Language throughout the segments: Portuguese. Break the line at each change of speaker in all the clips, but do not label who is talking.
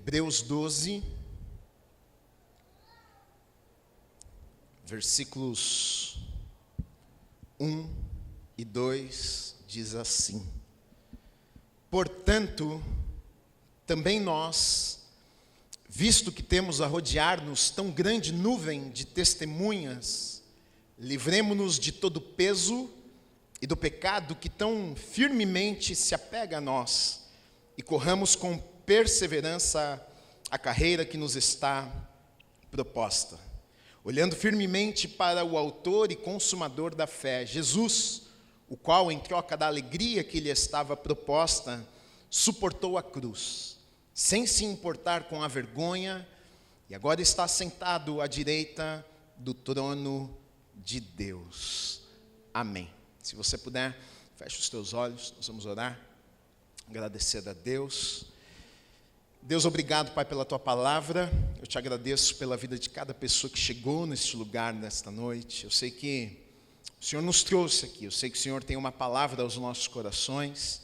Hebreus 12, versículos 1 e 2, diz assim: Portanto, também nós, visto que temos a rodear-nos tão grande nuvem de testemunhas, livremo-nos de todo o peso e do pecado que tão firmemente se apega a nós, e corramos com perseverança a carreira que nos está proposta, olhando firmemente para o autor e consumador da fé, Jesus, o qual, em troca da alegria que lhe estava proposta, suportou a cruz, sem se importar com a vergonha, e agora está sentado à direita do trono de Deus. Amém. Se você puder, feche os teus olhos, nós vamos orar, agradecer a Deus. Deus, obrigado, Pai, pela Tua palavra. Eu te agradeço pela vida de cada pessoa que chegou neste lugar nesta noite. Eu sei que o Senhor nos trouxe aqui, eu sei que o Senhor tem uma palavra aos nossos corações.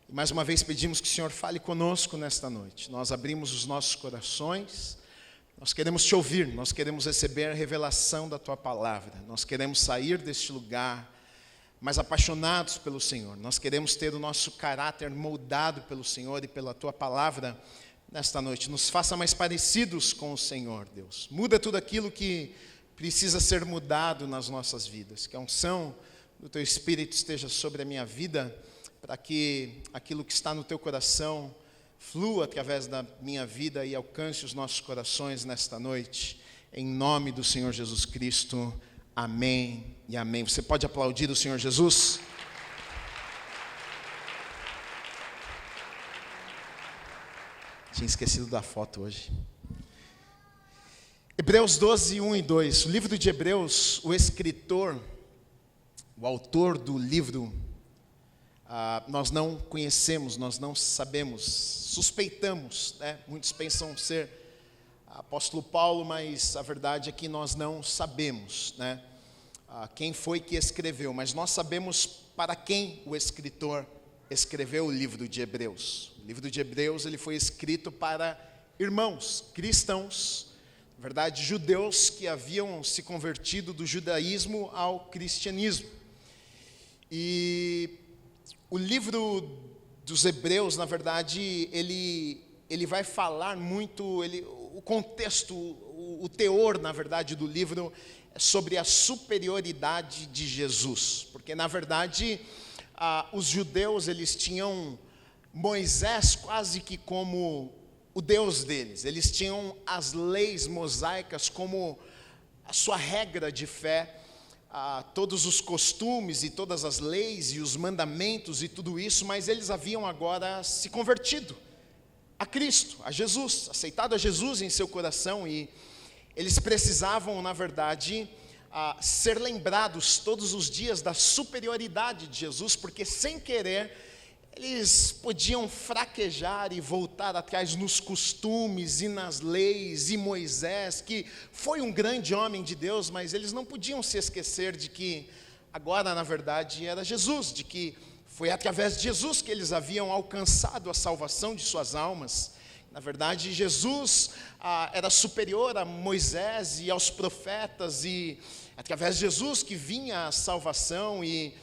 E mais uma vez pedimos que o Senhor fale conosco nesta noite. Nós abrimos os nossos corações, nós queremos te ouvir, nós queremos receber a revelação da Tua palavra. Nós queremos sair deste lugar mais apaixonados pelo Senhor. Nós queremos ter o nosso caráter moldado pelo Senhor e pela Tua palavra nesta noite. Nos faça mais parecidos com o Senhor, Deus. Muda tudo aquilo que precisa ser mudado nas nossas vidas. Que a unção do Teu Espírito esteja sobre a minha vida, para que aquilo que está no Teu coração flua através da minha vida e alcance os nossos corações nesta noite. Em nome do Senhor Jesus Cristo. Amém e amém. Você pode aplaudir o Senhor Jesus? Tinha esquecido da foto hoje. Hebreus 12, 1 e 2. O livro de Hebreus, o escritor, o autor do livro, nós não conhecemos, nós não sabemos, suspeitamos, né? Muitos pensam ser apóstolo Paulo, mas a verdade é que nós não sabemos, né? Quem foi que escreveu, mas nós sabemos para quem o escritor escreveu o livro de Hebreus. O livro de Hebreus ele foi escrito para irmãos cristãos, na verdade judeus que haviam se convertido do judaísmo ao cristianismo. E o livro dos Hebreus, na verdade, ele vai falar muito, o contexto, o teor, na verdade, do livro é sobre a superioridade de Jesus, porque, na verdade, os judeus, eles tinham Moisés quase que como o Deus deles. Eles tinham as leis mosaicas como a sua regra de fé, todos os costumes e todas as leis e os mandamentos e tudo isso, mas eles haviam agora se convertido a Cristo, a Jesus, aceitado a Jesus em seu coração, e eles precisavam, na verdade, ser lembrados todos os dias da superioridade de Jesus, porque sem querer eles podiam fraquejar e voltar atrás nos costumes e nas leis, e Moisés, que foi um grande homem de Deus, mas eles não podiam se esquecer de que agora, na verdade, era Jesus, de que foi através de Jesus que eles haviam alcançado a salvação de suas almas. Na verdade, Jesus era superior a Moisés e aos profetas, e através de Jesus que vinha a salvação, e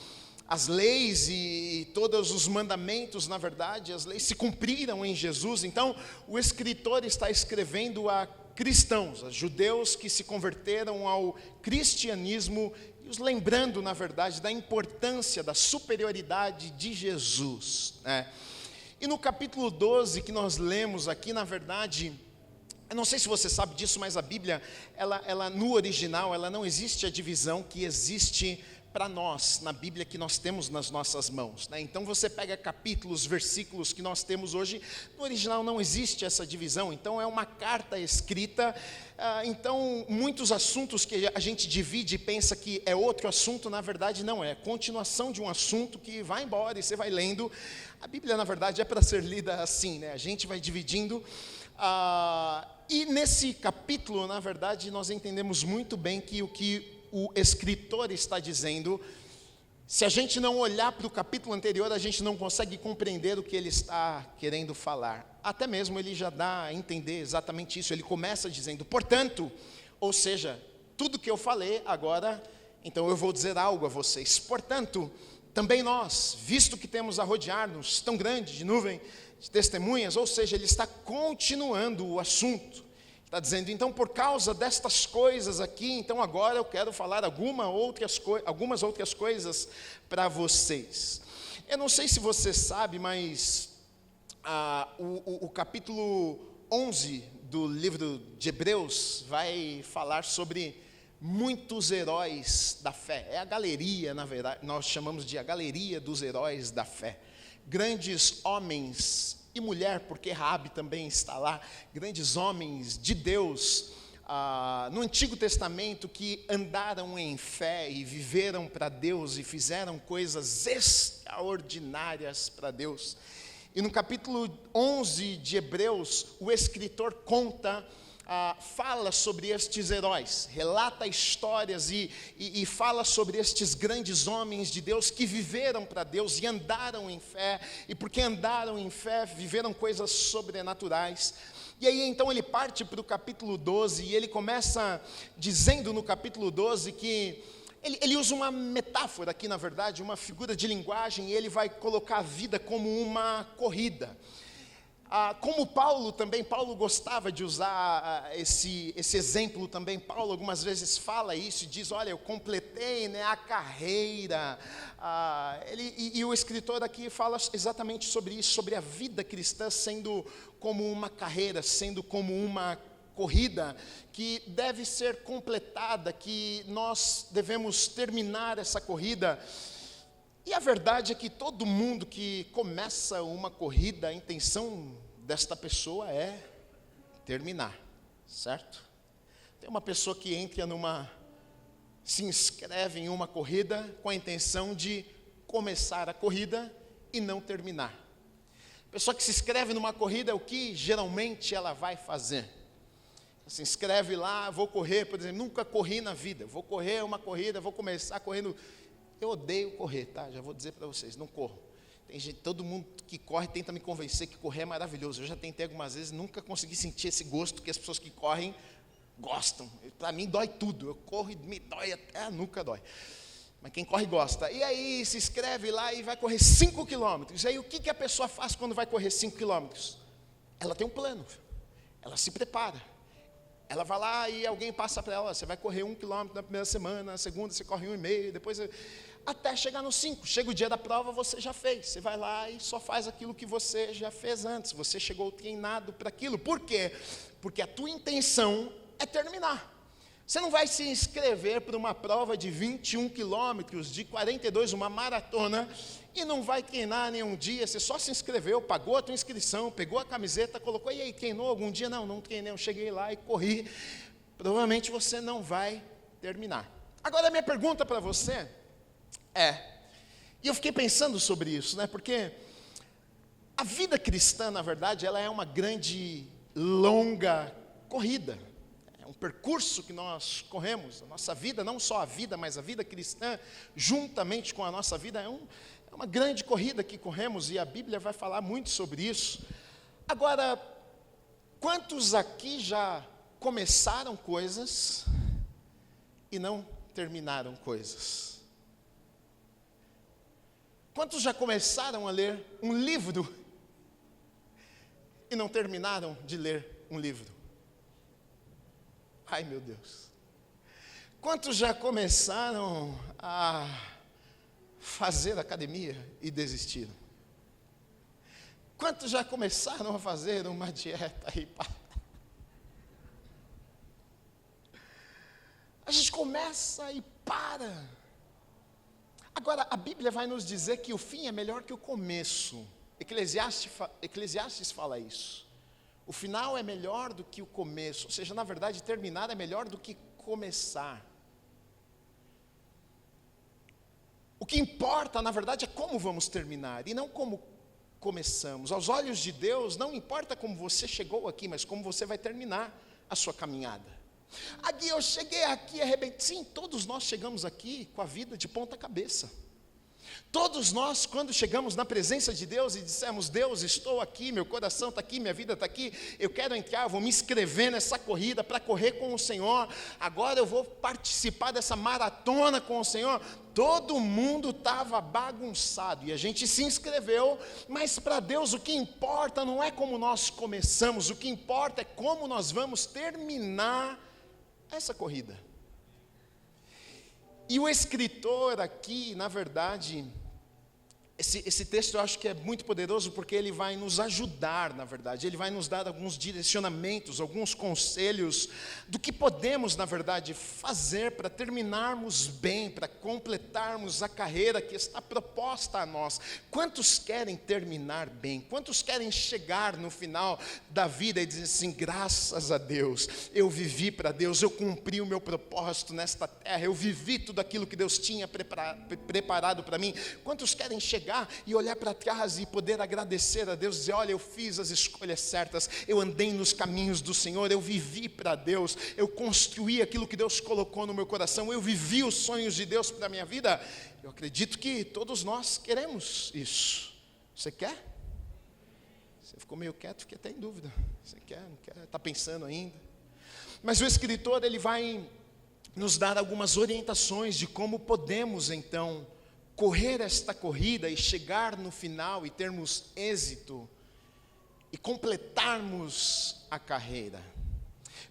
as leis e todos os mandamentos, na verdade, as leis se cumpriram em Jesus. Então, o escritor está escrevendo a cristãos, a judeus que se converteram ao cristianismo, e os lembrando, na verdade, da importância, da superioridade de Jesus, né? E no capítulo 12 que nós lemos aqui, na verdade, eu não sei se você sabe disso, mas a Bíblia, ela no original, ela não existe a divisão que existe para nós, na Bíblia que nós temos nas nossas mãos, né? Então você pega capítulos, versículos que nós temos hoje, no original não existe essa divisão, então é uma carta escrita, então muitos assuntos que a gente divide e pensa que é outro assunto, na verdade não é, continuação de um assunto que vai embora e você vai lendo. A Bíblia, na verdade, é para ser lida assim, né? A gente vai dividindo, e nesse capítulo, na verdade, nós entendemos muito bem que o escritor está dizendo Se a gente não olhar para o capítulo anterior, a gente não consegue compreender o que ele está querendo falar. Até mesmo ele já dá a entender exatamente isso. Ele começa dizendo, portanto, ou seja, tudo que eu falei agora, então eu vou dizer algo a vocês. Portanto, também nós, visto que temos a rodear-nos tão grande de nuvem de testemunhas, ou seja, ele está continuando o assunto. Está dizendo, então por causa destas coisas aqui, então agora eu quero falar algumas outras coisas para vocês. Eu não sei se você sabe, mas o capítulo 11 do livro de Hebreus vai falar sobre muitos heróis da fé. É a galeria, na verdade, nós chamamos de a galeria dos heróis da fé. Grandes homens e mulher, porque Raabe também está lá, grandes homens de Deus, no Antigo Testamento, que andaram em fé e viveram para Deus e fizeram coisas extraordinárias para Deus. E no capítulo 11 de Hebreus, o escritor fala sobre estes heróis, relata histórias e fala sobre estes grandes homens de Deus que viveram para Deus e andaram em fé, e porque andaram em fé, viveram coisas sobrenaturais. E aí então ele parte para o capítulo 12, e ele começa dizendo no capítulo 12 que ele usa uma metáfora aqui, na verdade, uma figura de linguagem, e ele vai colocar a vida como uma corrida. Como Paulo gostava de usar esse exemplo também. Paulo algumas vezes fala isso e diz, olha, eu completei, né, a carreira. E o escritor aqui fala exatamente sobre isso, sobre a vida cristã sendo como uma carreira, sendo como uma corrida que deve ser completada, que nós devemos terminar essa corrida. E a verdade é que todo mundo que começa uma corrida, a intenção desta pessoa é terminar, certo? Tem uma pessoa que se inscreve em uma corrida com a intenção de começar a corrida e não terminar. A pessoa que se inscreve numa corrida, o que geralmente ela vai fazer? Se inscreve lá, vou correr, por exemplo, nunca corri na vida, vou correr uma corrida, vou começar correndo. Eu odeio correr, tá? Já vou dizer para vocês, não corro. Tem gente, todo mundo que corre tenta me convencer que correr é maravilhoso. Eu já tentei algumas vezes, nunca consegui sentir esse gosto que as pessoas que correm gostam. Para mim dói tudo, eu corro e me dói até a nuca dói. Mas quem corre gosta. E aí se inscreve lá e vai correr 5 quilômetros. E aí o que a pessoa faz quando vai correr 5 quilômetros? Ela tem um plano, ela se prepara. Ela vai lá e alguém passa para ela, você vai correr 1 quilômetro na primeira semana, na segunda você corre 1,5, depois até chegar no 5. Chega o dia da prova, você já fez. Você vai lá e só faz aquilo que você já fez antes. Você chegou treinado para aquilo. Por quê? Porque a tua intenção é terminar. Você não vai se inscrever para uma prova de 21 quilômetros, de 42, uma maratona, e não vai treinar nenhum dia. Você só se inscreveu, pagou a tua inscrição, pegou a camiseta, colocou, e aí, treinou algum dia? Não treinei, eu cheguei lá e corri. Provavelmente você não vai terminar. Agora a minha pergunta para você e eu fiquei pensando sobre isso, né? Porque a vida cristã, na verdade, ela é uma grande, longa corrida. É um percurso que nós corremos. A nossa vida, não só a vida, mas a vida cristã, juntamente com a nossa vida, é uma grande corrida que corremos, e a Bíblia vai falar muito sobre isso. Agora, quantos aqui já começaram coisas e não terminaram coisas? Quantos já começaram a ler um livro e não terminaram de ler um livro? Ai, meu Deus. Quantos já começaram a fazer academia e desistiram? Quantos já começaram a fazer uma dieta e A gente começa e para. Agora, a Bíblia vai nos dizer que o fim é melhor que o começo. Eclesiastes fala isso. O final é melhor do que o começo. Ou seja, na verdade, terminar é melhor do que começar. O que importa, na verdade, é como vamos terminar e não como começamos. Aos olhos de Deus, não importa como você chegou aqui, mas como você vai terminar a sua caminhada. Aqui eu cheguei aqui, arrebentei. Sim, todos nós chegamos aqui com a vida de ponta cabeça. Todos nós, quando chegamos na presença de Deus e dissemos: Deus, estou aqui, meu coração está aqui, minha vida está aqui, eu quero entrar, vou me inscrever nessa corrida para correr com o Senhor, agora eu vou participar dessa maratona com o Senhor. Todo mundo estava bagunçado e a gente se inscreveu, mas para Deus o que importa não é como nós começamos, o que importa é como nós vamos terminar essa corrida. E o escritor aqui, na verdade, esse texto eu acho que é muito poderoso porque ele vai nos ajudar, na verdade, ele vai nos dar alguns direcionamentos, alguns conselhos do que podemos, na verdade, fazer para terminarmos bem, para completarmos a carreira que está proposta a nós. Quantos querem terminar bem? Quantos querem chegar no final da vida e dizer assim: graças a Deus, eu vivi para Deus, eu cumpri o meu propósito nesta terra, eu vivi tudo aquilo que Deus tinha preparado para mim? Quantos querem chegar e olhar para trás e poder agradecer a Deus, dizer: olha, eu fiz as escolhas certas, eu andei nos caminhos do Senhor, eu vivi para Deus, eu construí aquilo que Deus colocou no meu coração, eu vivi os sonhos de Deus para a minha vida? Eu acredito que todos nós queremos isso. Você quer? Você ficou meio quieto, fiquei até em dúvida. Você quer, não quer? Está pensando ainda? Mas o escritor, ele vai nos dar algumas orientações de como podemos então correr esta corrida e chegar no final e termos êxito e completarmos a carreira.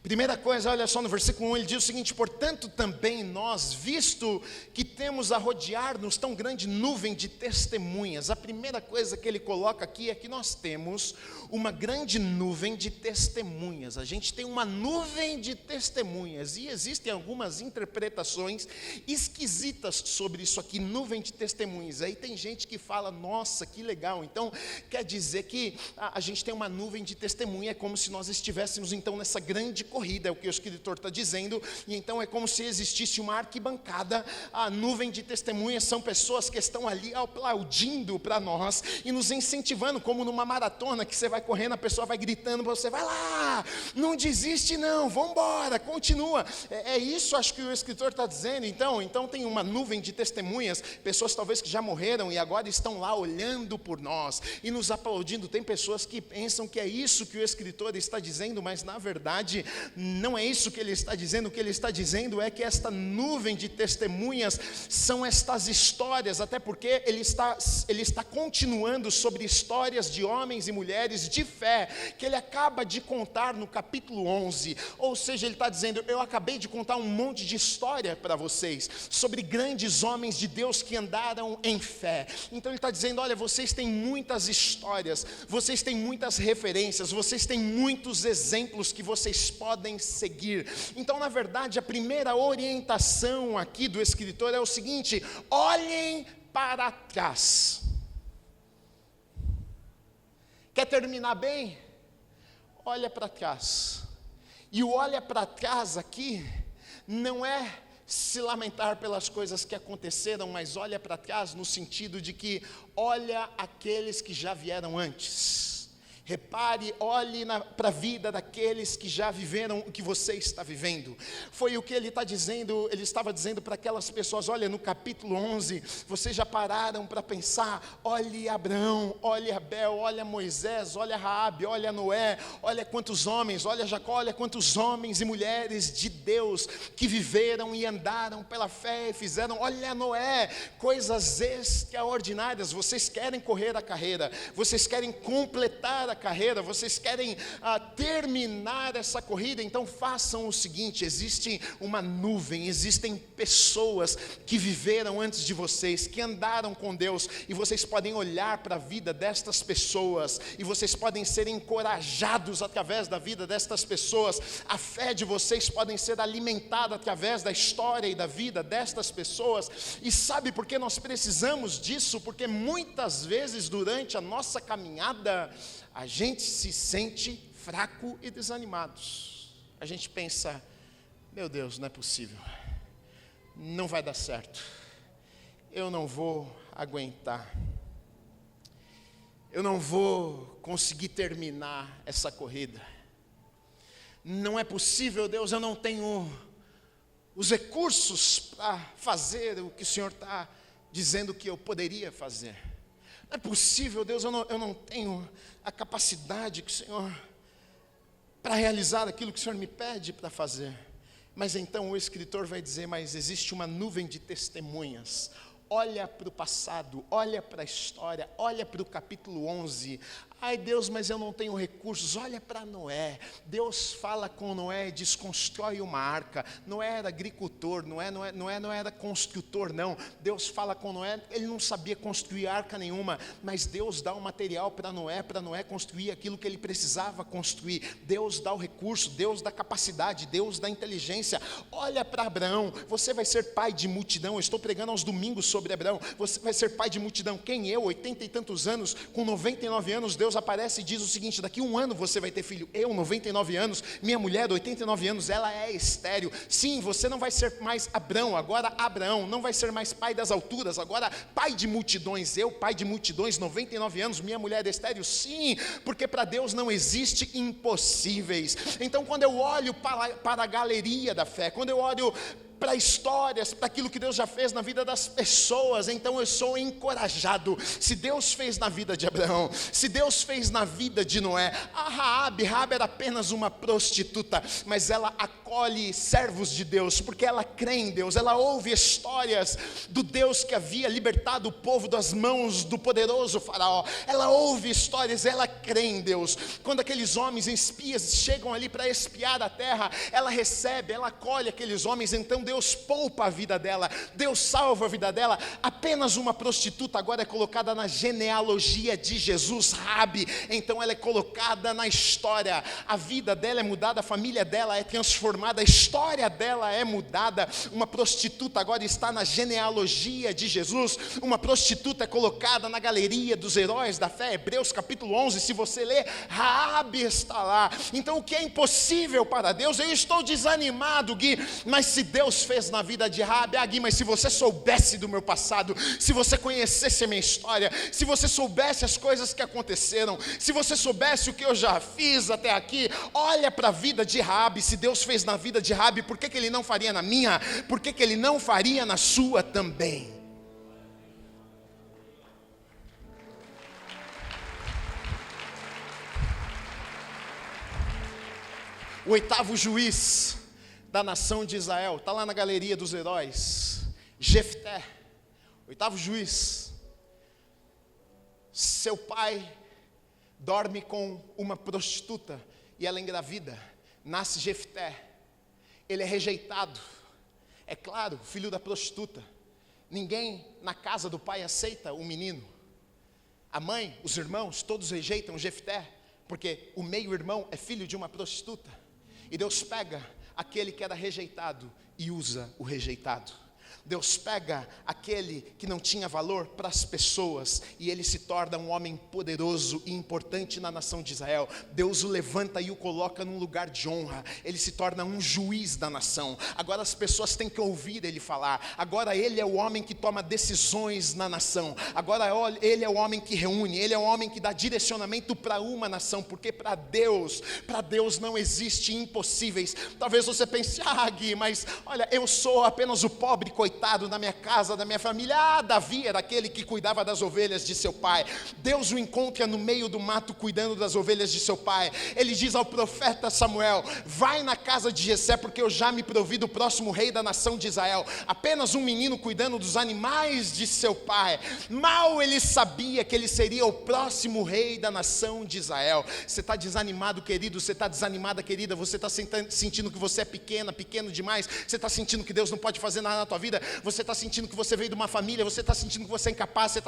Primeira coisa, olha só no versículo 1, ele diz o seguinte: portanto também nós, visto que temos a rodear-nos tão grande nuvem de testemunhas. A primeira coisa que ele coloca aqui é que nós temos uma grande nuvem de testemunhas. A gente tem uma nuvem de testemunhas e existem algumas interpretações esquisitas sobre isso aqui, nuvem de testemunhas. Aí tem gente que fala: nossa, que legal, então quer dizer que a gente tem uma nuvem de testemunha, é como se nós estivéssemos então nessa grande corrida, é o que o escritor está dizendo, e então é como se existisse uma arquibancada. A nuvem de testemunhas são pessoas que estão ali aplaudindo para nós e nos incentivando, como numa maratona que você vai correndo, a pessoa vai gritando para você: vai lá, não desiste não, vamos embora, continua. É isso, acho que o escritor está dizendo. Então tem uma nuvem de testemunhas, pessoas talvez que já morreram e agora estão lá olhando por nós e nos aplaudindo. Tem pessoas que pensam que é isso que o escritor está dizendo, mas na verdade não é isso que ele está dizendo. O que ele está dizendo é que esta nuvem de testemunhas são estas histórias, até porque ele está continuando sobre histórias de homens e mulheres de fé, que ele acaba de contar no capítulo 11, ou seja, ele está dizendo: eu acabei de contar um monte de história para vocês, sobre grandes homens de Deus que andaram em fé. Então ele está dizendo: olha, vocês têm muitas histórias, vocês têm muitas referências, vocês têm muitos exemplos que vocês podem seguir. Então, na verdade, a primeira orientação aqui do escritor é o seguinte: olhem para trás. Quer terminar bem? Olha para trás. E o olha para trás aqui não é se lamentar pelas coisas que aconteceram, mas olha para trás no sentido de que olha aqueles que já vieram antes. Repare, olhe para a vida daqueles que já viveram o que você está vivendo. Foi o que ele está dizendo, ele estava dizendo para aquelas pessoas. Olha, no capítulo 11, vocês já pararam para pensar: olhe Abraão, olhe Abel, olha Moisés, olha Raabe, olha Noé, olha quantos homens, olha Jacó, olha quantos homens e mulheres de Deus que viveram e andaram pela fé e fizeram, olha Noé, coisas extraordinárias. Vocês querem correr a carreira, vocês querem completar a carreira, vocês querem terminar essa corrida, então façam o seguinte: existe uma nuvem, existem pessoas que viveram antes de vocês, que andaram com Deus, e vocês podem olhar para a vida destas pessoas, e vocês podem ser encorajados através da vida destas pessoas. A fé de vocês pode ser alimentada através da história e da vida destas pessoas. E sabe por que nós precisamos disso? Porque muitas vezes durante a nossa caminhada a gente se sente fraco e desanimado. A gente pensa: meu Deus, não é possível, não vai dar certo, eu não vou aguentar, eu não vou conseguir terminar essa corrida, não é possível, Deus, eu não tenho os recursos para fazer o que o Senhor está dizendo que eu poderia fazer. Não é possível, Deus, eu não tenho a capacidade que o Senhor, para realizar aquilo que o Senhor me pede para fazer. Mas então o escritor vai dizer, mas existe uma nuvem de testemunhas. Olha para o passado, olha para a história, olha para o capítulo 11. Ai Deus, mas eu não tenho recursos. Olha para Noé. Deus fala com Noé e diz, constrói uma arca. Noé era agricultor, Noé não era construtor não. Deus fala com Noé, ele não sabia construir arca nenhuma, mas Deus dá o material para Noé construir aquilo que ele precisava construir. Deus dá o recurso, Deus dá capacidade, Deus dá inteligência. Olha para Abraão, você vai ser pai de multidão. Eu estou pregando aos domingos sobre Abraão. Você vai ser pai de multidão. Quem eu, 80 e tantos anos, com 99 anos, Deus aparece e diz o seguinte, daqui a 1 ano você vai ter filho. Eu, 99 anos, minha mulher, 89 anos, ela é estéril. Sim, você não vai ser mais Abrão, agora Abraão, não vai ser mais pai das alturas, agora pai de multidões. Eu, pai de multidões, 99 anos, minha mulher é estéril. Sim, porque para Deus não existe impossíveis. Então quando eu olho para a galeria da fé, quando eu olho para histórias, para aquilo que Deus já fez na vida das pessoas, então eu sou encorajado. Se Deus fez na vida de Abraão, se Deus fez na vida de Noé, a Raabe era apenas uma prostituta, mas ela acolhe servos de Deus, porque ela crê em Deus, ela ouve histórias do Deus que havia libertado o povo das mãos do poderoso faraó, ela ouve histórias, ela crê em Deus. Quando aqueles homens espias chegam ali para espiar a terra, ela recebe, ela acolhe aqueles homens, então Deus poupa a vida dela, Deus salva a vida dela. Apenas uma prostituta agora é colocada na genealogia de Jesus, Raabe, então ela é colocada na história, a vida dela é mudada, a família dela é transformada, a história dela é mudada. Uma prostituta agora está na genealogia de Jesus, uma prostituta é colocada na galeria dos heróis da fé. Hebreus capítulo 11, se você ler, Raabe está lá. Então o que é impossível para Deus? Eu estou desanimado, Gui, mas se Deus fez na vida de Raabe, Gui, mas se você soubesse do meu passado, se você conhecesse a minha história, se você soubesse as coisas que aconteceram, se você soubesse o que eu já fiz até aqui, olha para a vida de Raabe. Se Deus fez na vida de Raabe, por que Ele não faria na minha? Por que Ele não faria na sua também? O 8º juiz da nação de Israel, está lá na galeria dos heróis, Jefté, 8º juiz. Seu pai dorme com uma prostituta e ela engravida, nasce Jefté. Ele é rejeitado, é claro, filho da prostituta. Ninguém na casa do pai aceita o menino. A mãe, os irmãos, todos rejeitam Jefté, porque o meio-irmão é filho de uma prostituta. E Deus pega aquele que era rejeitado e usa o rejeitado. Deus pega aquele que não tinha valor para as pessoas e ele se torna um homem poderoso e importante na nação de Israel. Deus o levanta e o coloca num lugar de honra. Ele se torna um juiz da nação. Agora as pessoas têm que ouvir ele falar. Agora ele é o homem que toma decisões na nação. Agora ele é o homem que reúne. Ele é o homem que dá direcionamento para uma nação. Porque para Deus não existe impossíveis. Talvez você pense, Gui, mas olha, eu sou apenas o pobre coitado da minha casa, da minha família. Davi era aquele que cuidava das ovelhas de seu pai. Deus o encontra no meio do mato cuidando das ovelhas de seu pai. Ele diz ao profeta Samuel, vai na casa de Jessé, porque eu já me provi do próximo rei da nação de Israel. Apenas um menino cuidando dos animais de seu pai. Mal ele sabia que ele seria o próximo rei da nação de Israel. Você está desanimado, querido, você está desanimada, querida, você está sentindo que você é pequeno demais, você está sentindo que Deus não pode fazer nada na tua vida, você está sentindo que você veio de uma família, você está sentindo que você é incapaz, você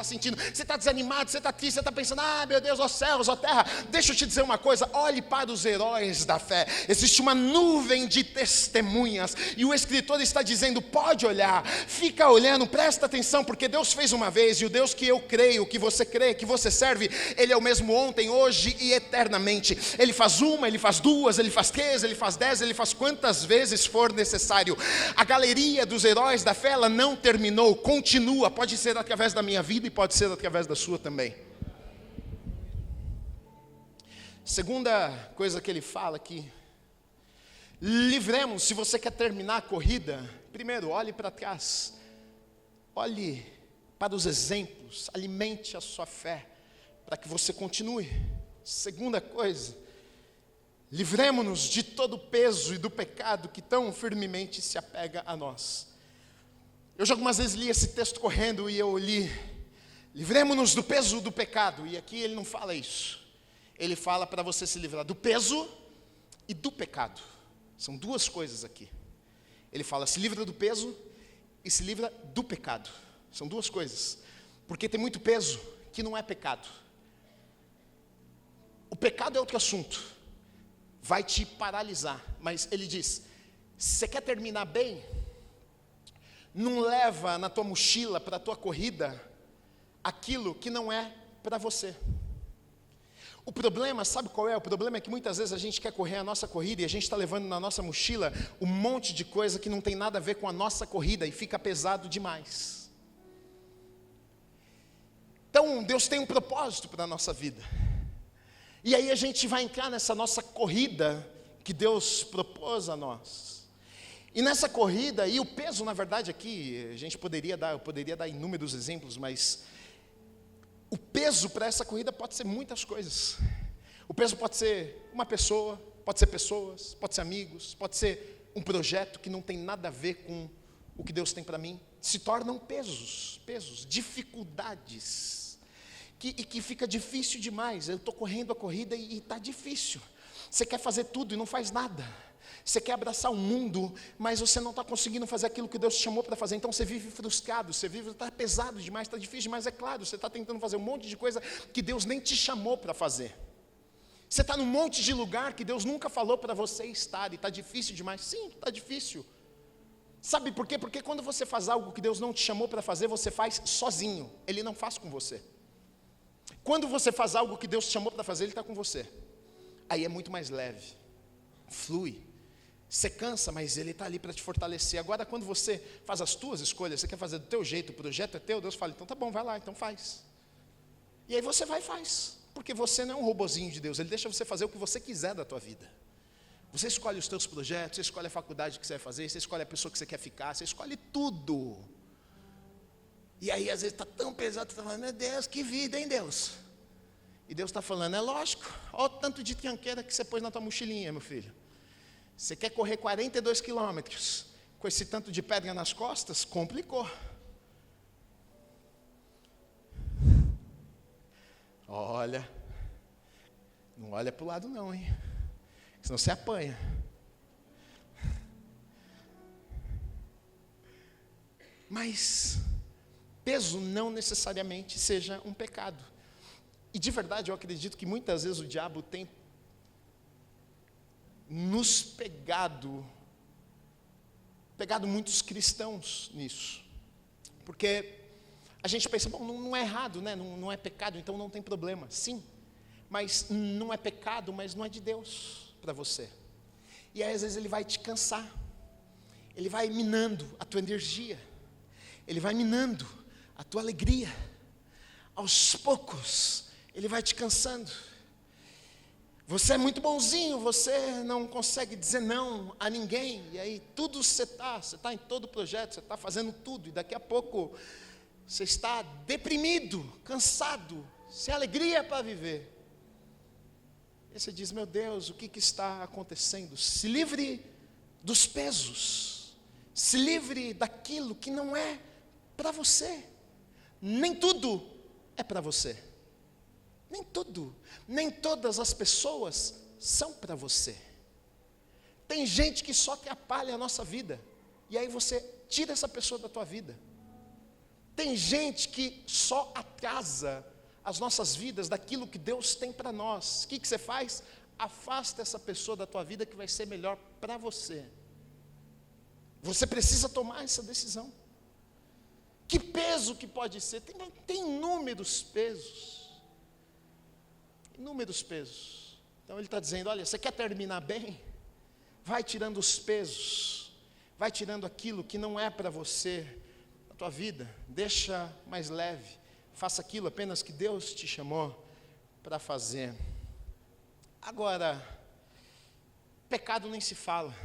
está desanimado, você está triste, você está pensando, meu Deus, ó céus, ó terra. Deixa eu te dizer uma coisa, olhe para os heróis da fé. Existe uma nuvem de testemunhas e o escritor está dizendo, pode olhar, fica olhando, presta atenção, porque Deus fez uma vez, e o Deus que eu creio, que você crê, que você serve, Ele é o mesmo ontem, hoje e eternamente. Ele faz uma, Ele faz duas, Ele faz 3, Ele faz 10, Ele faz quantas vezes for necessário. A galeria dos heróis da fé, ela não terminou, continua, pode ser através da minha vida e pode ser através da sua também. Segunda coisa que ele fala aqui, livremos, se você quer terminar a corrida, primeiro olhe para trás, olhe para os exemplos, alimente a sua fé, para que você continue. Segunda coisa, livremo-nos de todo o peso e do pecado que tão firmemente se apega a nós. Eu já algumas vezes li esse texto correndo e eu li, livremo-nos do peso do pecado, e aqui ele não fala isso. Ele fala para você se livrar do peso e do pecado. São duas coisas aqui. Ele fala, se livra do peso e se livra do pecado. São duas coisas. Porque tem muito peso que não é pecado. O pecado é outro assunto. Vai te paralisar. Mas ele diz, se você quer terminar bem, não leva na tua mochila, para a tua corrida, aquilo que não é para você. O problema, sabe qual é? O problema é que muitas vezes a gente quer correr a nossa corrida e a gente está levando na nossa mochila um monte de coisa que não tem nada a ver com a nossa corrida e fica pesado demais. Então, Deus tem um propósito para a nossa vida. E aí a gente vai entrar nessa nossa corrida que Deus propôs a nós. E nessa corrida, e o peso, na verdade, aqui, eu poderia dar inúmeros exemplos, mas o peso para essa corrida pode ser muitas coisas. O peso pode ser uma pessoa, pode ser pessoas, pode ser amigos, pode ser um projeto que não tem nada a ver com o que Deus tem para mim. Se tornam pesos, dificuldades, que fica difícil demais. Eu estou correndo a corrida e está difícil. Você quer fazer tudo e não faz nada. Você quer abraçar o mundo, mas você não está conseguindo fazer aquilo que Deus te chamou para fazer. Então você vive frustrado, está pesado demais, está difícil demais, é claro. Você está tentando fazer um monte de coisa que Deus nem te chamou para fazer. Você está num monte de lugar que Deus nunca falou para você estar, e está difícil demais. Sim, está difícil. Sabe por quê? Porque quando você faz algo que Deus não te chamou para fazer, você faz sozinho. Ele não faz com você. Quando você faz algo que Deus te chamou para fazer, Ele está com você. Aí é muito mais leve, flui. Você cansa, mas Ele está ali para te fortalecer. Agora, quando você faz as tuas escolhas, você quer fazer do teu jeito, o projeto é teu, Deus fala, então tá bom, vai lá, então faz. E aí você vai e faz, porque você não é um robozinho de Deus, Ele deixa você fazer o que você quiser da tua vida. Você escolhe os teus projetos, você escolhe a faculdade que você vai fazer, você escolhe a pessoa que você quer ficar, você escolhe tudo. E aí às vezes está tão pesado, você está falando, meu Deus, que vida, hein, Deus? E Deus está falando, é lógico, olha o tanto de tranqueira que você pôs na tua mochilinha, meu filho. Você quer correr 42 quilômetros com esse tanto de pedra nas costas? Complicou. Olha, não olha para o lado não, hein? Senão você apanha. Mas peso não necessariamente seja um pecado. E de verdade eu acredito que muitas vezes o diabo tem nos pegado muitos cristãos nisso, porque a gente pensa, bom, não é errado, né? Não é pecado, então não tem problema. Sim, mas não é pecado, mas não é de Deus para você. E aí às vezes ele vai te cansar, ele vai minando a tua energia, ele vai minando a tua alegria, aos poucos ele vai te cansando. Você é muito bonzinho, você não consegue dizer não a ninguém, e aí tudo você está em todo o projeto, você está fazendo tudo, e daqui a pouco você está deprimido, cansado, sem alegria para viver. E você diz, meu Deus, o que está acontecendo? Se livre dos pesos, se livre daquilo que não é para você. Nem tudo é para você. Nem tudo, nem todas as pessoas são para você. Tem gente que só atrapalha a nossa vida, e aí você tira essa pessoa da tua vida. Tem gente que só atrasa as nossas vidas daquilo que Deus tem para nós. O que você faz? Afasta essa pessoa da tua vida que vai ser melhor para você. Você precisa tomar essa decisão. Que peso que pode ser? Tem inúmeros pesos. Inúmeros pesos. Então ele está dizendo, olha, você quer terminar bem? Vai tirando os pesos, vai tirando aquilo que não é para você, na tua vida, deixa mais leve, faça aquilo apenas que Deus te chamou para fazer. Agora, pecado nem se fala,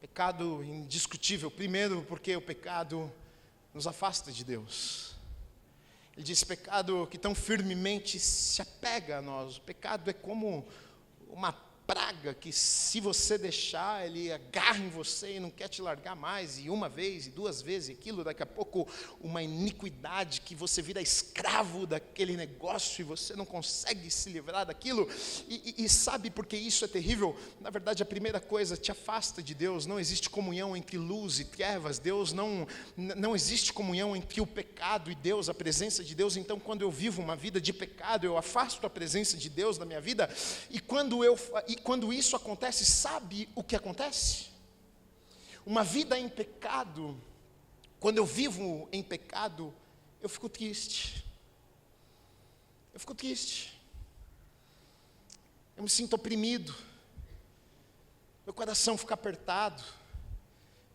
pecado indiscutível, primeiro porque o pecado nos afasta de Deus. Ele diz: pecado que tão firmemente se apega a nós. O pecado é como uma praga que, se você deixar, ele agarra em você e não quer te largar mais, e uma vez, e duas vezes, e aquilo, daqui a pouco uma iniquidade que você vira escravo daquele negócio e você não consegue se livrar daquilo. E sabe por que isso é terrível? Na verdade, a primeira coisa, te afasta de Deus. Não existe comunhão entre luz e trevas. Deus não existe comunhão entre o pecado e Deus, a presença de Deus. Então, quando eu vivo uma vida de pecado, eu afasto a presença de Deus da minha vida. E quando isso acontece, sabe o que acontece? Uma vida em pecado, quando eu vivo em pecado, eu fico triste. Eu fico triste. Eu me sinto oprimido. Meu coração fica apertado.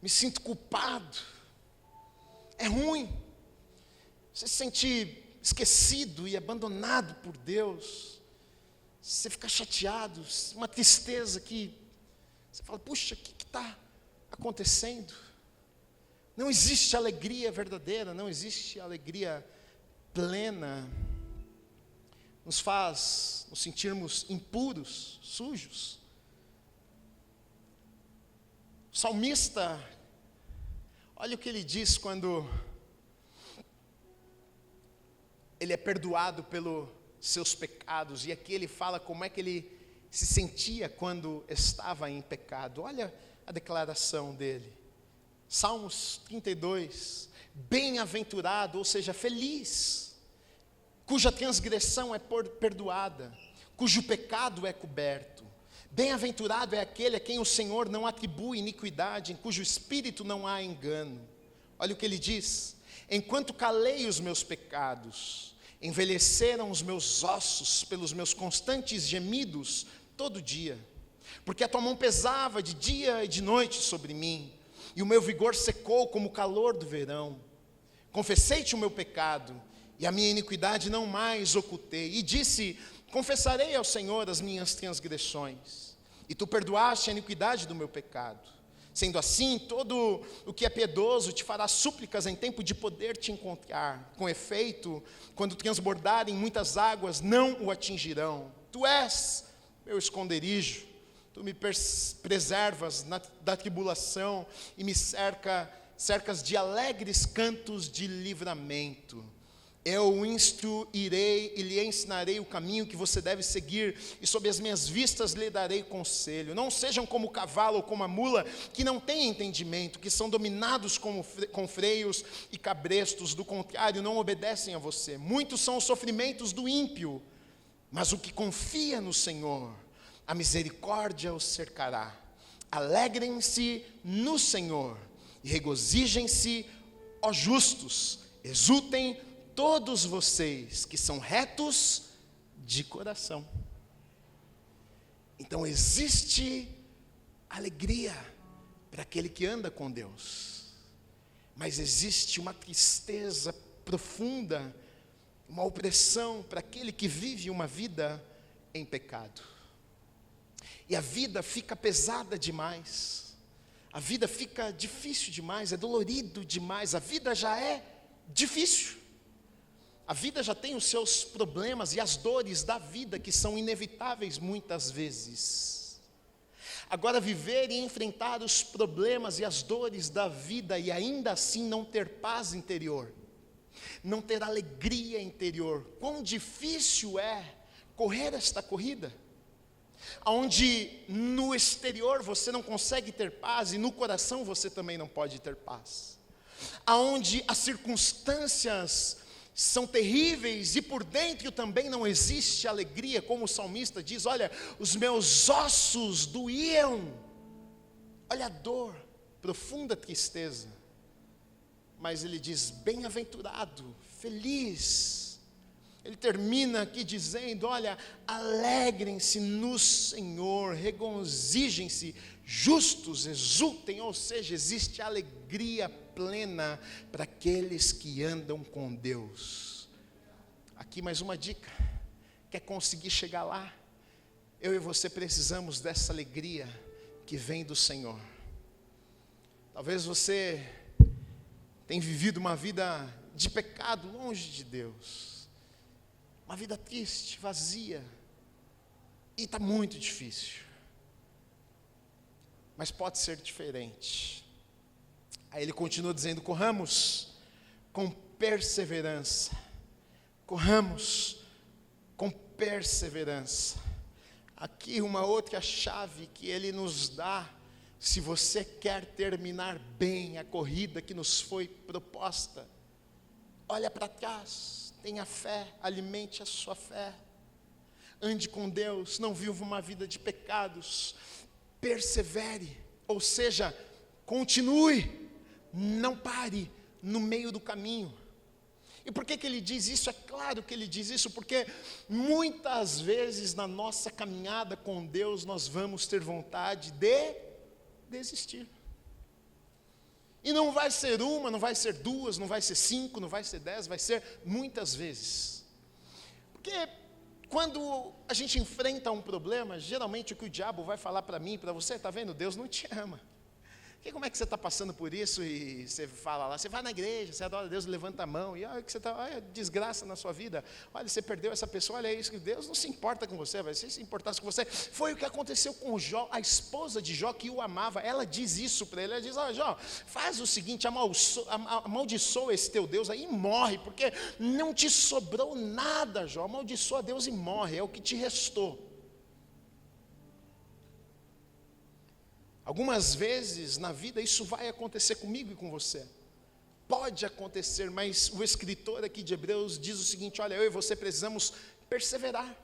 Me sinto culpado. É ruim. Você se sente esquecido e abandonado por Deus. Você fica chateado, uma tristeza que você fala: puxa, o que está acontecendo? Não existe alegria verdadeira, não existe alegria plena. Nos faz nos sentirmos impuros, sujos. O salmista, olha o que ele diz quando ele é perdoado pelos seus pecados, e aqui ele fala como é que ele se sentia quando estava em pecado. Olha a declaração dele, Salmos 32, bem-aventurado, ou seja, feliz, cuja transgressão é perdoada, cujo pecado é coberto. Bem-aventurado é aquele a quem o Senhor não atribui iniquidade, em cujo espírito não há engano. Olha o que ele diz: enquanto calei os meus pecados, envelheceram os meus ossos pelos meus constantes gemidos todo dia, porque a tua mão pesava de dia e de noite sobre mim, e o meu vigor secou como o calor do verão. Confessei-te o meu pecado, e a minha iniquidade não mais ocultei, e disse: confessarei ao Senhor as minhas transgressões, e tu perdoaste a iniquidade do meu pecado. Sendo assim, todo o que é piedoso te fará súplicas em tempo de poder te encontrar. Com efeito, quando transbordarem muitas águas, não o atingirão. Tu és meu esconderijo, tu me preservas da tribulação e me cercas de alegres cantos de livramento. Eu o instruirei e lhe ensinarei o caminho que você deve seguir, e sob as minhas vistas lhe darei conselho. Não sejam como o cavalo ou como a mula, que não têm entendimento, que são dominados com freios e cabrestos, do contrário, não obedecem a você. Muitos são os sofrimentos do ímpio, mas o que confia no Senhor, a misericórdia o cercará. Alegrem-se no Senhor, e regozijem-se, ó justos, exultem todos vocês que são retos de coração. Então existe alegria para aquele que anda com Deus, mas existe uma tristeza profunda, uma opressão para aquele que vive uma vida em pecado. E a vida fica pesada demais, a vida fica difícil demais, é dolorido demais, a vida já é difícil. A vida já tem os seus problemas e as dores da vida que são inevitáveis muitas vezes. Agora, viver e enfrentar os problemas e as dores da vida e ainda assim não ter paz interior, não ter alegria interior, quão difícil é correr esta corrida, onde no exterior você não consegue ter paz e no coração você também não pode ter paz, aonde as circunstâncias são terríveis e por dentro também não existe alegria, como o salmista diz: olha, os meus ossos doíam. Olha a dor, profunda tristeza. Mas ele diz: bem-aventurado, feliz. Ele termina aqui dizendo: olha, alegrem-se no Senhor, regozijem-se, justos, exultem. Ou seja, existe alegria plena para aqueles que andam com Deus. Aqui mais uma dica: quer conseguir chegar lá? Eu e você precisamos dessa alegria que vem do Senhor. Talvez você tem vivido uma vida de pecado longe de Deus, uma vida triste, vazia, e está muito difícil, mas pode ser diferente. Aí ele continua dizendo: corramos com perseverança, corramos com perseverança. Aqui uma outra chave que ele nos dá: se você quer terminar bem a corrida que nos foi proposta, olha para trás, tenha fé, alimente a sua fé, ande com Deus, não viva uma vida de pecados, persevere, ou seja, continue, não pare no meio do caminho. E por que ele diz isso? É claro que ele diz isso porque muitas vezes na nossa caminhada com Deus nós vamos ter vontade de desistir. E não vai ser uma, não vai ser duas, não vai ser 5, não vai ser 10, vai ser muitas vezes. Porque quando a gente enfrenta um problema, geralmente o que o diabo vai falar para mim, para você: está vendo, Deus não te ama. E como é que você está passando por isso? E você fala lá, você vai na igreja, você adora Deus, levanta a mão, e olha que você está, olha, desgraça na sua vida, olha, você perdeu essa pessoa, olha isso, que Deus não se importa com você, vai se importasse com você. Foi o que aconteceu com Jó, a esposa de Jó que o amava, ela diz isso para ele, ela diz: olha, Jó, faz o seguinte, amaldiçoa esse teu Deus aí e morre, porque não te sobrou nada, Jó, amaldiçoa Deus e morre, é o que te restou. Algumas vezes na vida isso vai acontecer comigo e com você. Pode acontecer, mas o escritor aqui de Hebreus diz o seguinte: olha, eu e você precisamos perseverar.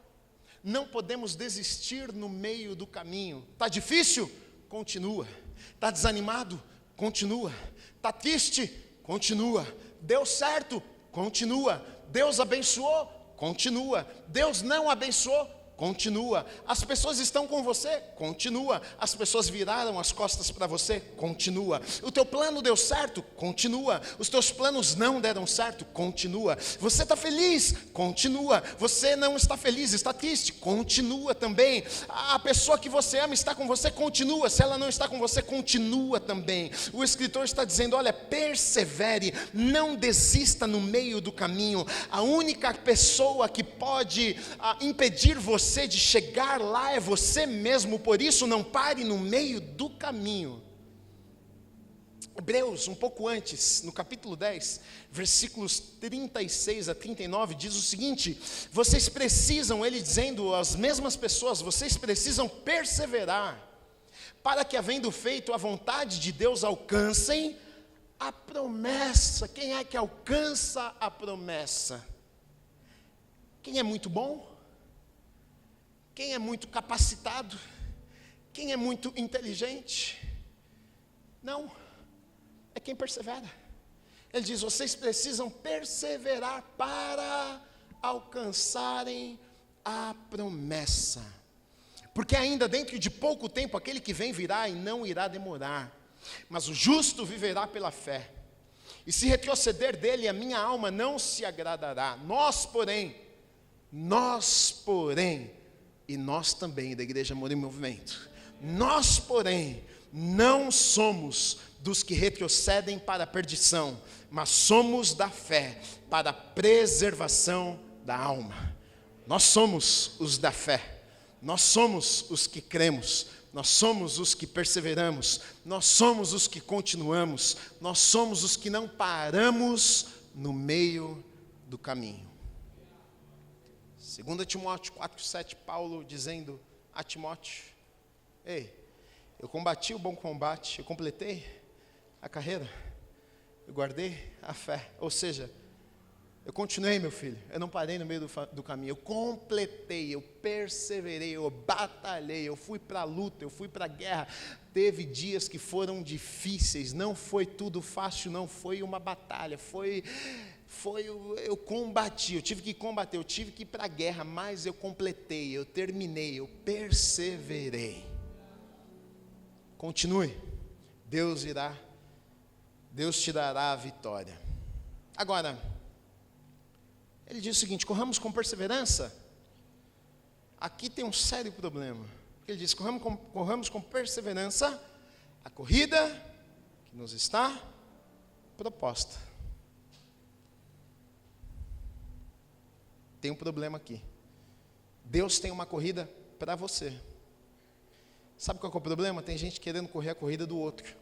Não podemos desistir no meio do caminho. Está difícil? Continua. Está desanimado? Continua. Está triste? Continua. Deu certo? Continua. Deus abençoou? Continua. Deus não abençoou? Continua. As pessoas estão com você? Continua. As pessoas viraram as costas para você? Continua. O teu plano deu certo? Continua. Os teus planos não deram certo? Continua. Você está feliz? Continua. Você não está feliz, está triste? Continua também. A pessoa que você ama está com você? Continua. Se ela não está com você, continua também. O escritor está dizendo: olha, persevere, não desista no meio do caminho. A única pessoa que pode impedir você de chegar lá é você mesmo, por isso não pare no meio do caminho. Hebreus, um pouco antes, no capítulo 10, versículos 36 a 39, diz o seguinte: vocês precisam, ele dizendo às mesmas pessoas, vocês precisam perseverar, para que, havendo feito a vontade de Deus, alcancem a promessa. Quem é que alcança a promessa? Quem é muito bom? Quem é muito capacitado? Quem é muito inteligente? Não, é quem persevera. Ele diz: vocês precisam perseverar para alcançarem a promessa, porque ainda dentro de pouco tempo aquele que vem virá e não irá demorar, mas o justo viverá pela fé, e se retroceder dele, a minha alma não se agradará. Nós porém, e nós também da Igreja Amor e Movimento, nós porém não somos dos que retrocedem para a perdição, mas somos da fé para a preservação da alma. Nós somos os da fé, nós somos os que cremos, nós somos os que perseveramos, nós somos os que continuamos, nós somos os que não paramos no meio do caminho. 2 Timóteo 4,7, Paulo dizendo a Timóteo: ei, eu combati o bom combate, eu completei a carreira, eu guardei a fé. Ou seja, eu continuei, meu filho, eu não parei no meio do caminho, eu completei, eu perseverei, eu batalhei, eu fui para a luta, eu fui para a guerra. Teve dias que foram difíceis, não foi tudo fácil, não foi uma batalha, eu combati, eu tive que combater, eu tive que ir para a guerra, mas eu completei, eu terminei, eu perseverei. Continue, Deus te dará a vitória. Agora, ele diz o seguinte: corramos com perseverança. Aqui tem um sério problema. Ele diz: corramos com perseverança a corrida que nos está proposta. Tem um problema aqui. Deus tem uma corrida para você. Sabe qual é o problema? Tem gente querendo correr a corrida do outro.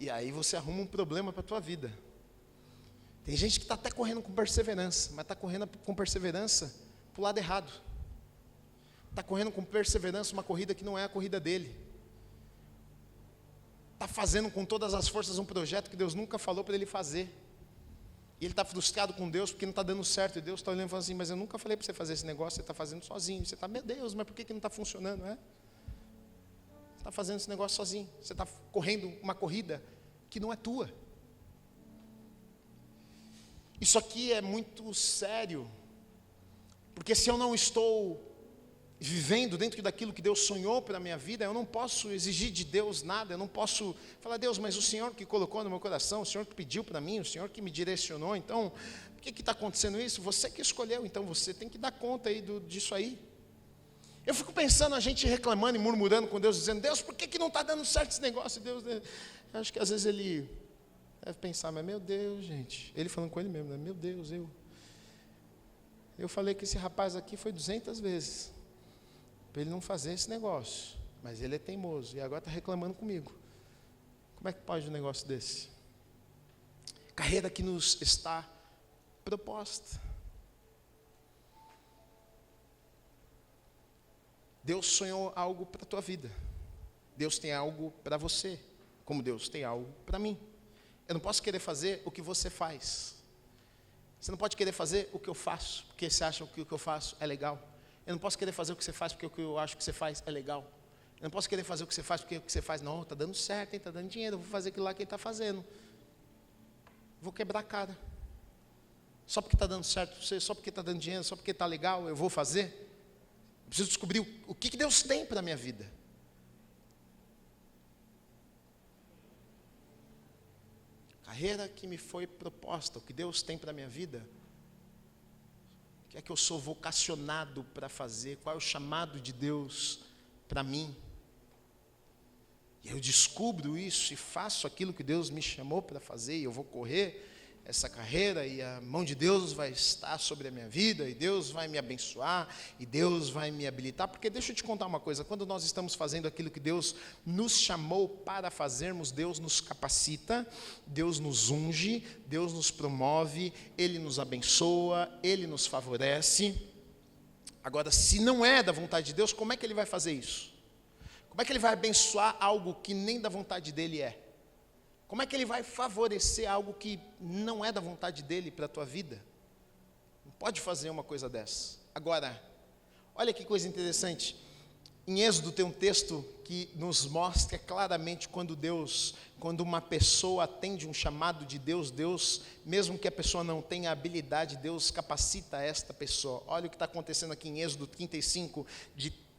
E aí você arruma um problema para a tua vida. Tem gente que está até correndo com perseverança, mas está correndo com perseverança para o lado errado. Está correndo com perseverança uma corrida que não é a corrida dele. Está fazendo com todas as forças um projeto que Deus nunca falou para ele fazer. E ele está frustrado com Deus porque não está dando certo. E Deus está olhando e falando assim, mas eu nunca falei para você fazer esse negócio, você está fazendo sozinho. Você está, meu Deus, mas por que não está funcionando? Você está fazendo esse negócio sozinho. Você está correndo uma corrida que não é tua. Isso aqui é muito sério. Porque se eu não estou vivendo dentro daquilo que Deus sonhou para a minha vida, eu não posso exigir de Deus nada, eu não posso falar, Deus, mas o Senhor que colocou no meu coração, o Senhor que pediu para mim, o Senhor que me direcionou, então, por que está acontecendo isso? Você que escolheu, então você tem que dar conta aí disso aí. Eu fico pensando, a gente reclamando e murmurando com Deus, dizendo, Deus, por que não está dando certo esse negócio? Deus, eu acho que às vezes ele deve pensar, mas meu Deus, gente, ele falando com ele mesmo, né? Meu Deus, eu falei que esse rapaz aqui foi 200 vezes, para ele não fazer esse negócio, mas ele é teimoso, e agora está reclamando comigo. Como é que pode um negócio desse? Carreira que nos está proposta. Deus sonhou algo para a tua vida. Deus tem algo para você, como Deus tem algo para mim. Eu não posso querer fazer o que você faz. Você não pode querer fazer o que eu faço, porque você acha que o que eu faço é legal. Eu não posso querer fazer o que você faz, porque o que eu acho que você faz é legal. Eu não posso querer fazer o que você faz, porque o que você faz, não, está dando certo, está dando dinheiro, eu vou fazer aquilo lá que ele está fazendo. Vou quebrar a cara. Só porque está dando certo, só porque está dando dinheiro, só porque está legal, eu vou fazer. Eu preciso descobrir o que Deus tem para a minha vida. Carreira que me foi proposta, o que Deus tem para a minha vida. O que é que eu sou vocacionado para fazer? Qual é o chamado de Deus para mim? E eu descubro isso e faço aquilo que Deus me chamou para fazer, e eu vou correr essa carreira, e a mão de Deus vai estar sobre a minha vida, e Deus vai me abençoar, e Deus vai me habilitar, porque deixa eu te contar uma coisa, quando nós estamos fazendo aquilo que Deus nos chamou para fazermos, Deus nos capacita, Deus nos unge, Deus nos promove, Ele nos abençoa, Ele nos favorece. Agora, se não é da vontade de Deus, como é que Ele vai fazer isso? Como é que Ele vai abençoar algo que nem da vontade dEle é? Como é que Ele vai favorecer algo que não é da vontade dEle para a tua vida? Não pode fazer uma coisa dessa. Agora, olha que coisa interessante. Em Êxodo tem um texto que nos mostra claramente quando uma pessoa atende um chamado de Deus, mesmo que a pessoa não tenha habilidade, Deus capacita esta pessoa. Olha o que está acontecendo aqui em Êxodo 35,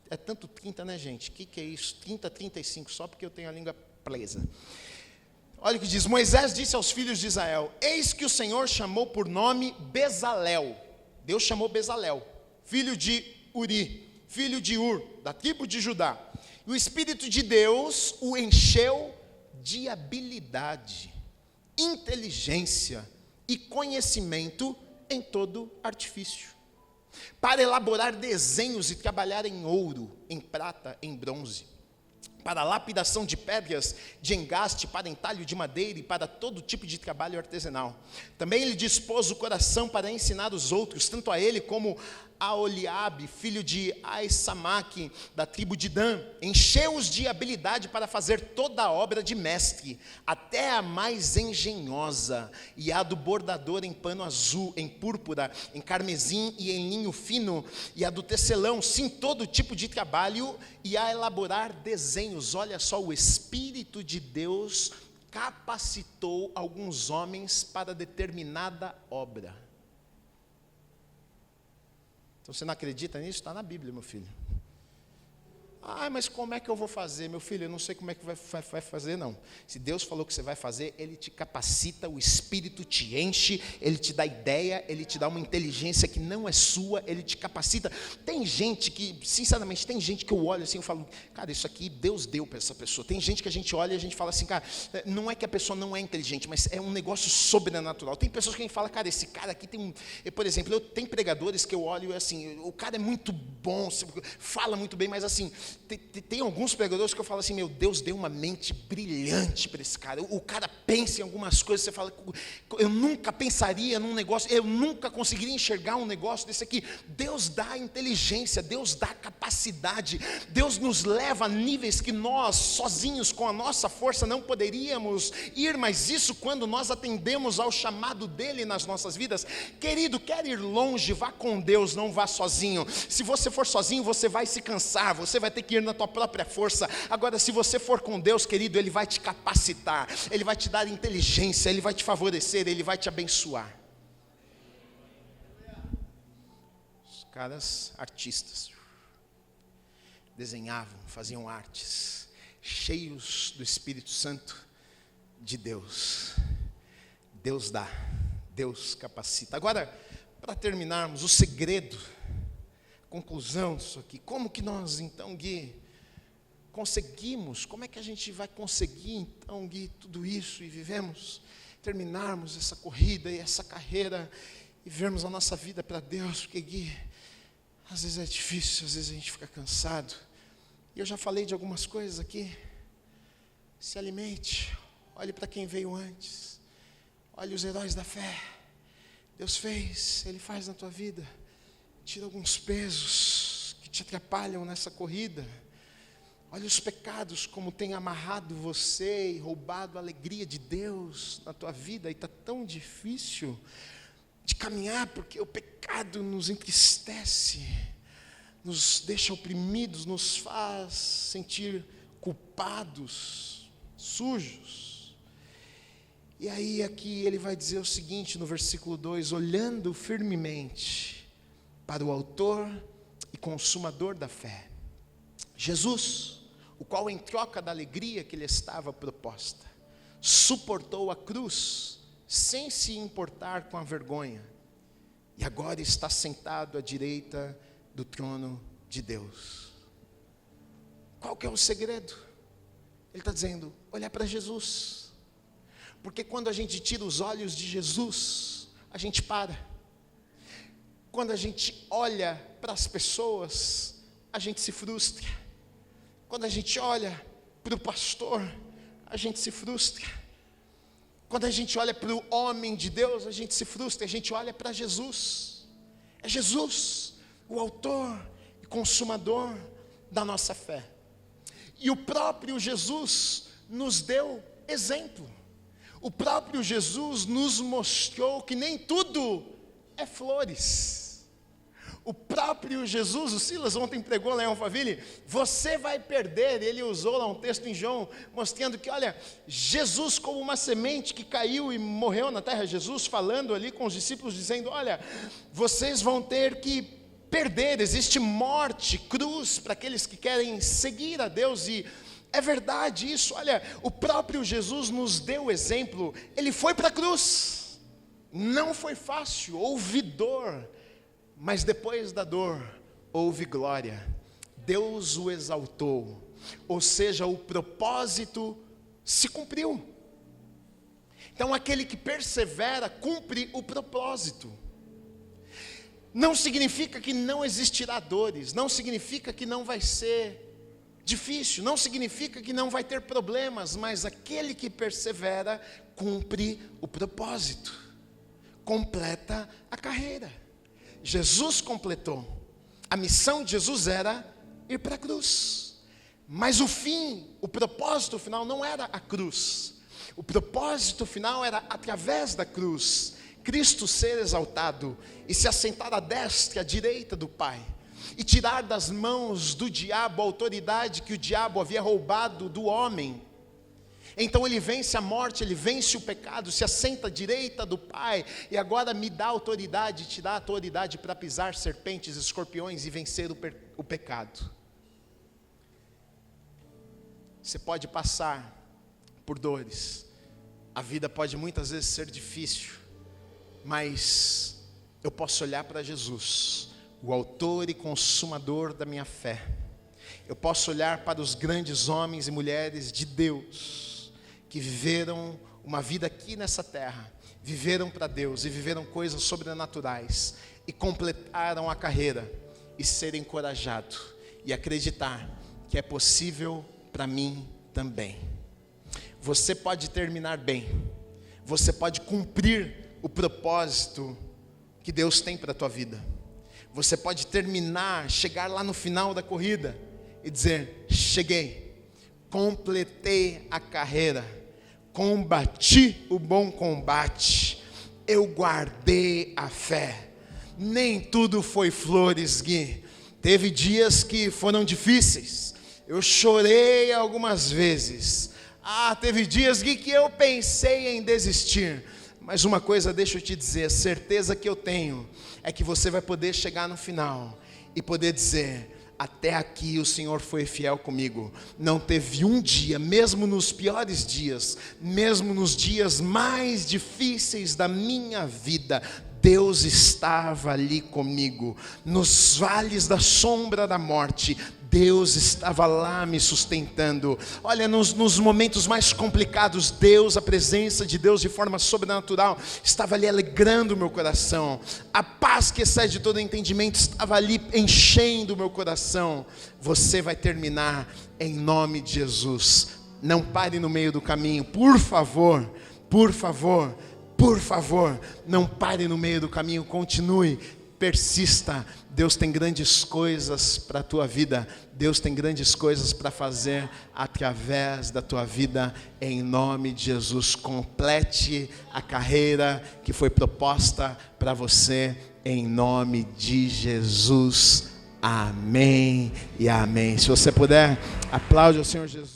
é tanto 30, né, gente? O que é isso? 30, 35, só porque eu tenho a língua presa. Olha o que diz, Moisés disse aos filhos de Israel, eis que o Senhor chamou por nome Bezalel. Deus chamou Bezalel, filho de Uri, filho de Ur, da tribo de Judá. E o Espírito de Deus o encheu de habilidade, inteligência e conhecimento em todo artifício, para elaborar desenhos e trabalhar em ouro, em prata, em bronze, para lapidação de pedras de engaste, para entalho de madeira e para todo tipo de trabalho artesanal. Também ele dispôs o coração para ensinar os outros, tanto a ele como a Oliabe, filho de Aissamaque, da tribo de Dan. Encheu-os de habilidade para fazer toda a obra de mestre, até a mais engenhosa, e a do bordador em pano azul, em púrpura, em carmesim e em linho fino, e a do tecelão, sim, todo tipo de trabalho, e a elaborar desenhos. Olha só, o Espírito de Deus capacitou alguns homens para determinada obra. Então você não acredita nisso? Está na Bíblia, meu filho. Mas como é que eu vou fazer? Meu filho, eu não sei como é que vai fazer, não. Se Deus falou que você vai fazer, Ele te capacita, o Espírito te enche, Ele te dá ideia, Ele te dá uma inteligência que não é sua, Ele te capacita. Tem gente que, sinceramente, tem gente que eu olho assim e falo, cara, isso aqui Deus deu para essa pessoa. Tem gente que a gente olha e a gente fala assim, cara, não é que a pessoa não é inteligente, mas é um negócio sobrenatural. Tem pessoas que a gente fala, cara, esse cara aqui tem por exemplo, eu tenho pregadores que eu olho e assim, o cara é muito bom, fala muito bem, mas assim, tem alguns pregadores que eu falo assim, meu Deus, deu uma mente brilhante para esse cara. O cara pensa em algumas coisas, você fala, eu nunca pensaria num negócio, eu nunca conseguiria enxergar um negócio desse aqui. Deus dá inteligência, Deus dá capacidade, Deus nos leva a níveis que nós, sozinhos, com a nossa força, não poderíamos ir, mas isso quando nós atendemos ao chamado dele nas nossas vidas. Querido, quer ir longe, vá com Deus, não vá sozinho. Se você for sozinho, você vai se cansar, você vai ter que ir na tua própria força. Agora, se você for com Deus, querido, Ele vai te capacitar, Ele vai te dar inteligência, Ele vai te favorecer, Ele vai te abençoar. Os caras, artistas, desenhavam, faziam artes, cheios do Espírito Santo de Deus. Deus dá, Deus capacita. Agora, para terminarmos, o segredo, conclusão disso aqui, como que nós então, Gui, conseguimos, como é que a gente vai conseguir então, Gui, tudo isso e terminarmos essa corrida e essa carreira e vermos a nossa vida para Deus, porque Gui, às vezes é difícil, às vezes a gente fica cansado, e eu já falei de algumas coisas aqui. Se alimente, olhe para quem veio antes, olhe os heróis da fé, Deus fez, Ele faz na tua vida, tira alguns pesos que te atrapalham nessa corrida. Olha os pecados como tem amarrado você e roubado a alegria de Deus na tua vida. E está tão difícil de caminhar porque o pecado nos entristece, nos deixa oprimidos, nos faz sentir culpados, sujos. E aí aqui ele vai dizer o seguinte no versículo 2, olhando firmemente para o autor e consumador da fé, Jesus, o qual em troca da alegria que lhe estava proposta, suportou a cruz, sem se importar com a vergonha, e agora está sentado à direita do trono de Deus. Qual que é o segredo? Ele está dizendo, olhar para Jesus, porque quando a gente tira os olhos de Jesus, a gente para. Quando a gente olha para as pessoas, a gente se frustra. Quando a gente olha para o pastor, a gente se frustra. Quando a gente olha para o homem de Deus, a gente se frustra. A gente olha para Jesus. É Jesus, o autor e consumador da nossa fé. E o próprio Jesus nos deu exemplo. O próprio Jesus nos mostrou que nem tudo é flores. O próprio Jesus, o Silas ontem pregou lá em Alphaville, você vai perder, ele usou lá um texto em João, mostrando que, olha, Jesus como uma semente que caiu e morreu na terra, Jesus falando ali com os discípulos, dizendo, olha, vocês vão ter que perder, existe morte, cruz, para aqueles que querem seguir a Deus, e é verdade isso, olha, o próprio Jesus nos deu exemplo, ele foi para a cruz, não foi fácil, houve dor, mas depois da dor, houve glória, Deus o exaltou, ou seja, o propósito se cumpriu. Então aquele que persevera, cumpre o propósito. Não significa que não existirá dores, não significa que não vai ser difícil, não significa que não vai ter problemas, mas aquele que persevera, cumpre o propósito, completa a carreira. Jesus completou, a missão de Jesus era ir para a cruz, mas o fim, o propósito final não era a cruz, o propósito final era através da cruz, Cristo ser exaltado e se assentar à destra, à direita do Pai, e tirar das mãos do diabo a autoridade que o diabo havia roubado do homem. Então ele vence a morte, ele vence o pecado, se assenta à direita do Pai, e agora me dá autoridade, te dá autoridade para pisar serpentes, escorpiões e vencer o pecado. Você pode passar por dores. A vida pode muitas vezes ser difícil, mas eu posso olhar para Jesus, o autor e consumador da minha fé. Eu posso olhar para os grandes homens e mulheres de Deus, que viveram uma vida aqui nessa terra, viveram para Deus e viveram coisas sobrenaturais, e completaram a carreira, e ser encorajado, e acreditar que é possível para mim também. Você pode terminar bem, você pode cumprir o propósito que Deus tem para a tua vida. Você pode terminar, chegar lá no final da corrida e dizer: cheguei, completei a carreira, combati o bom combate, eu guardei a fé. Nem tudo foi flores, Gui. Teve dias que foram difíceis, eu chorei algumas vezes. Teve dias, Gui, que eu pensei em desistir. Mas uma coisa deixa eu te dizer, a certeza que eu tenho é que você vai poder chegar no final e poder dizer: até aqui o Senhor foi fiel comigo. Não teve um dia, mesmo nos piores dias, mesmo nos dias mais difíceis da minha vida, Deus estava ali comigo. Nos vales da sombra da morte, Deus estava lá me sustentando. Olha, nos momentos mais complicados, Deus, a presença de Deus de forma sobrenatural, estava ali alegrando o meu coração. A paz que excede todo entendimento estava ali enchendo o meu coração. Você vai terminar em nome de Jesus. Não pare no meio do caminho, por favor, por favor. Por favor, não pare no meio do caminho, continue, persista. Deus tem grandes coisas para a tua vida, Deus tem grandes coisas para fazer através da tua vida, em nome de Jesus. Complete a carreira que foi proposta para você, em nome de Jesus. Amém e amém. Se você puder, aplaude ao Senhor Jesus.